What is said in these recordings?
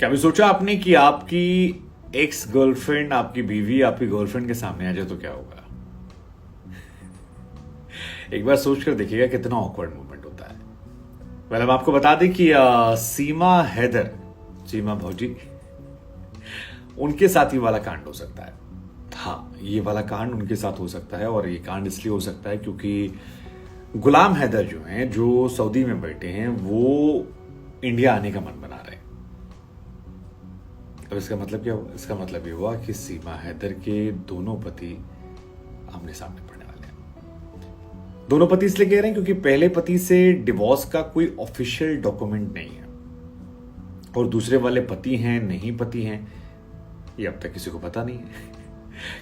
कभी सोचा आपने कि आपकी एक्स गर्लफ्रेंड, आपकी बीवी आपकी गर्लफ्रेंड के सामने आ जाए तो क्या होगा? एक बार सोच कर देखिएगा कितना ऑकवर्ड मोमेंट होता है। वेल, हम आपको बता दें कि सीमा हैदर, सीमा भौजी, उनके साथ ही वाला कांड हो सकता है। हाँ, ये वाला कांड उनके साथ हो सकता है और ये कांड इसलिए हो सकता है क्योंकि गुलाम हैदर जो हैं, जो सऊदी में बैठे हैं, वो इंडिया आने का मन बना रहे हैं। तो इसका मतलब क्या हुआ? इसका मतलब ये हुआ कि सीमा हैदर के दोनों पति आमने सामने पड़ने वाले हैं। दोनों पति इसलिए कह रहे हैं क्योंकि पहले पति से डिवोर्स का कोई ऑफिशियल डॉक्यूमेंट नहीं है और दूसरे वाले पति हैं नहीं पति हैं, ये अब तक किसी को पता नहीं है।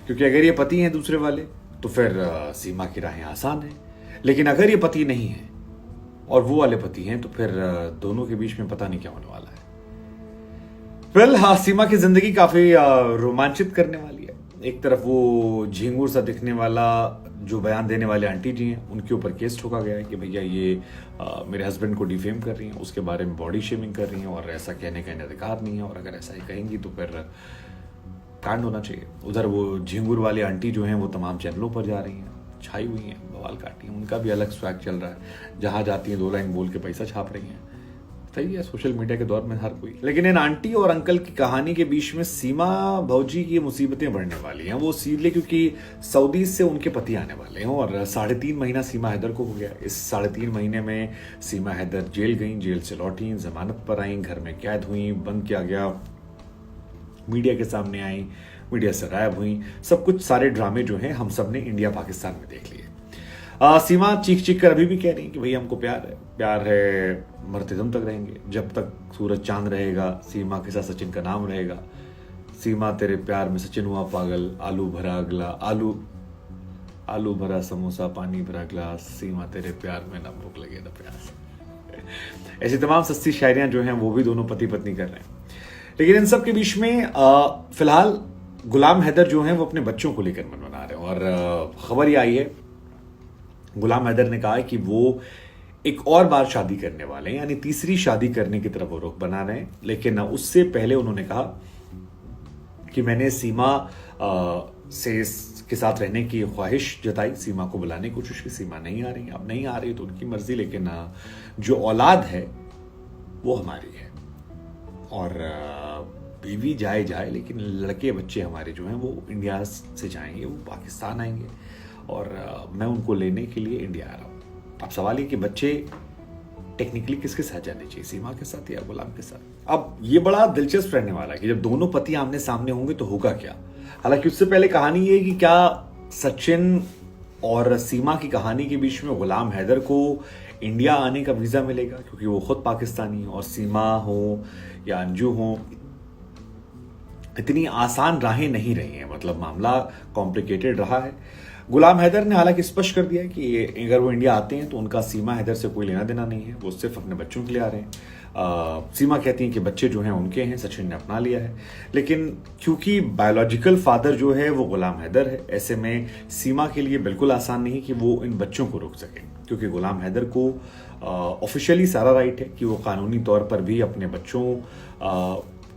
क्योंकि अगर ये पति हैं दूसरे वाले तो फिर सीमा की राहें आसान है, लेकिन अगर ये पति नहीं है और वो वाले पति हैं तो फिर दोनों के बीच में पता नहीं क्या होने वाला है। वेल, हाँ, सीमा की जिंदगी काफी रोमांचित करने वाली है। एक तरफ वो झिंगुर सा दिखने वाला जो बयान देने वाले आंटी जी हैं, उनके ऊपर केस ठोका गया है कि भैया ये मेरे हस्बैंड को डिफेम कर रही हैं, उसके बारे में बॉडी शेमिंग कर रही हैं और ऐसा कहने का इन्हें अधिकार नहीं है और अगर ऐसा ही कहेंगी तो फिर कांड होना चाहिए। उधर वो झिंगुर वाली आंटी जो हैं वो तमाम चैनलों पर जा रही हैं, छाई हुई हैं, बवाल काटी हैं, उनका भी अलग स्वैग चल रहा है। जहां जाती हैं 2 लाइन बोल के पैसा छाप रही हैं। सही है, सोशल मीडिया के दौर में हर कोई। लेकिन इन आंटी और अंकल की कहानी के बीच में सीमा भौजी की मुसीबतें बढ़ने वाली हैं। वो सीधे क्योंकि सऊदी से उनके पति आने वाले हैं और 3.5 महीना सीमा हैदर को हो गया। इस 3.5 महीने में सीमा हैदर जेल गई, जेल से लौटी, जमानत पर आई, घर में कैद हुई, बंद किया गया, मीडिया के सामने आई, मीडिया से गायब हुई। सब कुछ, सारे ड्रामे जो हैं हम सब ने इंडिया पाकिस्तान में देख लिए। सीमा चीख चीख कर अभी भी कह रही है कि भैया हमको प्यार है, मरते दम तक रहेंगे, जब तक सूरज चांद रहेगा सीमा के साथ सचिन का नाम रहेगा। सीमा तेरे प्यार में सचिन हुआ पागल, आलू भरा अगला आलू भरा समोसा, पानी भरा गिलास, सीमा तेरे प्यार में ना भूख लगे ना प्यास। ऐसी तमाम सस्ती शायरियां जो हैं वो भी दोनों पति पत्नी कर रहे हैं। लेकिन इन सब के बीच में फिलहाल गुलाम हैदर जो हैं वो अपने बच्चों को लेकर मन बना रहे हैं और खबर ये आई है, गुलाम हैदर ने कहा है कि वो एक और बार शादी करने वाले हैं, यानी तीसरी शादी करने की तरफ वो रुख बना रहे हैं। लेकिन उससे पहले उन्होंने कहा कि मैंने सीमा से के साथ रहने की ख्वाहिश जताई, सीमा को बुलाने की कोशिश की, सीमा नहीं आ रही। अब नहीं आ रही तो उनकी मर्जी, लेकिन जो औलाद है वो हमारी है और बीवी जाए लेकिन लड़के बच्चे हमारे जो हैं वो इंडिया से जाएंगे, वो पाकिस्तान आएंगे और मैं उनको लेने के लिए इंडिया आ रहा हूँ। अब सवाल ये कि बच्चे टेक्निकली किसके साथ जाने चाहिए, सीमा के साथ या गुलाम के साथ? अब ये बड़ा दिलचस्प रहने वाला है कि जब दोनों पति आमने सामने होंगे तो होगा क्या। हालांकि उससे पहले कहानी ये है कि क्या सचिन और सीमा की कहानी के बीच में गुलाम हैदर को इंडिया आने का वीजा मिलेगा क्योंकि वो खुद पाकिस्तानी है और सीमा हो या अंजू हो, इतनी आसान राहें नहीं रही हैं, मतलब मामला कॉम्प्लिकेटेड रहा है। गुलाम हैदर ने हालांकि स्पष्ट कर दिया है कि अगर वो इंडिया आते हैं तो उनका सीमा हैदर से कोई लेना देना नहीं है, वो सिर्फ अपने बच्चों के लिए आ रहे हैं। सीमा कहती हैं कि बच्चे जो हैं उनके हैं, सचिन ने अपना लिया है। लेकिन क्योंकि बायोलॉजिकल फादर जो है वो गुलाम हैदर है, ऐसे में सीमा के लिए बिल्कुल आसान नहीं कि वो इन बच्चों को रोक सके, क्योंकि गुलाम हैदर को ऑफिशियली सारा राइट है कि वो कानूनी तौर पर भी अपने बच्चों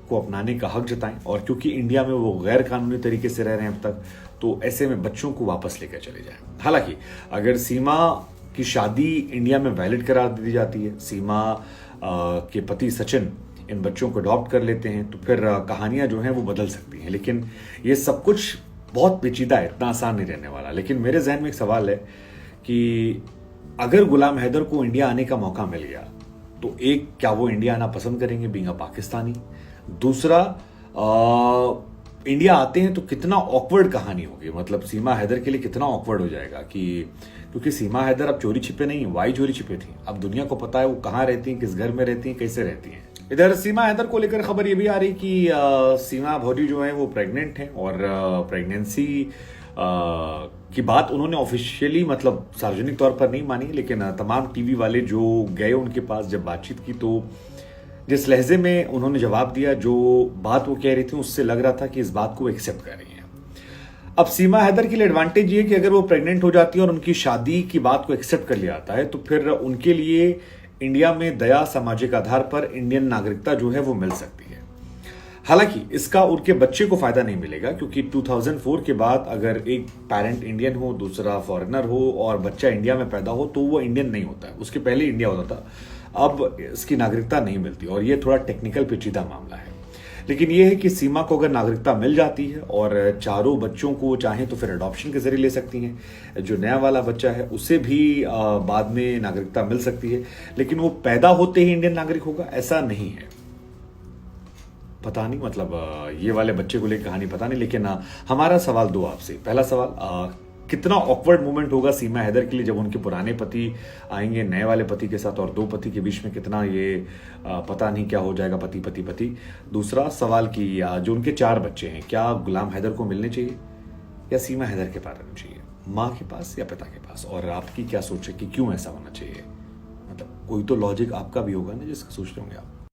को अपनाने का हक जताएं और क्योंकि इंडिया में वो गैर कानूनी तरीके से रह रहे हैं अब तक, तो ऐसे में बच्चों को वापस लेकर चले जाएं। हालांकि अगर सीमा की शादी इंडिया में वैलिड करार दी जाती है, सीमा के पति सचिन इन बच्चों को अडॉप्ट कर लेते हैं, तो फिर कहानियां जो हैं वो बदल सकती हैं। लेकिन ये सब कुछ बहुत पेचीदा है, इतना आसान नहीं रहने वाला। लेकिन मेरे जहन में एक सवाल है कि अगर गुलाम हैदर को इंडिया आने का मौका मिल गया तो एक, क्या वो इंडिया आना पसंद करेंगे बीइंग अ पाकिस्तानी? दूसरा, इंडिया आते हैं तो कितना ऑकवर्ड कहानी होगी, मतलब सीमा हैदर के लिए कितना ऑकवर्ड हो जाएगा कि क्योंकि सीमा हैदर अब चोरी छिपे नहीं, वाई चोरी छिपे थी, अब दुनिया को पता है वो कहाँ रहती हैं, किस घर में रहती हैं, कैसे रहती हैं। इधर सीमा हैदर को लेकर खबर ये भी आ रही कि सीमा भौजी जो है वो प्रेग्नेंट हैं और प्रेगनेंसी की बात उन्होंने ऑफिशियली, मतलब सार्वजनिक तौर पर नहीं मानी, लेकिन तमाम टीवी वाले जो गए उनके पास जब बातचीत की तो जिस लहजे में उन्होंने जवाब दिया, जो बात वो कह रही थी, उससे लग रहा था कि इस बात को वो एक्सेप्ट कर रही हैं। अब सीमा हैदर के लिए एडवांटेज ये कि अगर वो प्रेग्नेंट हो जाती है और उनकी शादी की बात को एक्सेप्ट कर लिया जाता है तो फिर उनके लिए इंडिया में दया सामाजिक आधार पर इंडियन नागरिकता जो है वो मिल सकती है। हालांकि इसका उनके बच्चे को फायदा नहीं मिलेगा, क्योंकि 2004 के बाद अगर एक पेरेंट इंडियन हो, दूसरा फॉरेनर हो और बच्चा इंडिया में पैदा हो तो वो इंडियन नहीं होता है। उसके पहले इंडिया होता था, अब इसकी नागरिकता नहीं मिलती और ये थोड़ा टेक्निकल पेचीदा मामला है। लेकिन यह है कि सीमा को अगर नागरिकता मिल जाती है और चारों बच्चों को चाहें तो फिर अडॉप्शन के जरिए ले सकती हैं। जो नया वाला बच्चा है उसे भी बाद में नागरिकता मिल सकती है, लेकिन वो पैदा होते ही इंडियन नागरिक होगा ऐसा नहीं है। पता नहीं, मतलब ये वाले बच्चे को लेकर कहानी पता नहीं। लेकिन हमारा सवाल दो आपसे। पहला सवाल, कितना ऑकवर्ड मोमेंट होगा सीमा हैदर के लिए जब उनके पुराने पति आएंगे नए वाले पति के साथ, और दो पति के बीच में कितना ये पता नहीं क्या हो जाएगा, पति पति पति। दूसरा सवाल कि जो उनके 4 बच्चे हैं, क्या गुलाम हैदर को मिलने चाहिए या सीमा हैदर के पास रहना चाहिए, माँ के पास या पिता के पास? और आपकी क्या सोच है कि क्यों ऐसा होना चाहिए? मतलब कोई तो लॉजिक आपका भी होगा ना जिसका सोच रहे होंगे आप।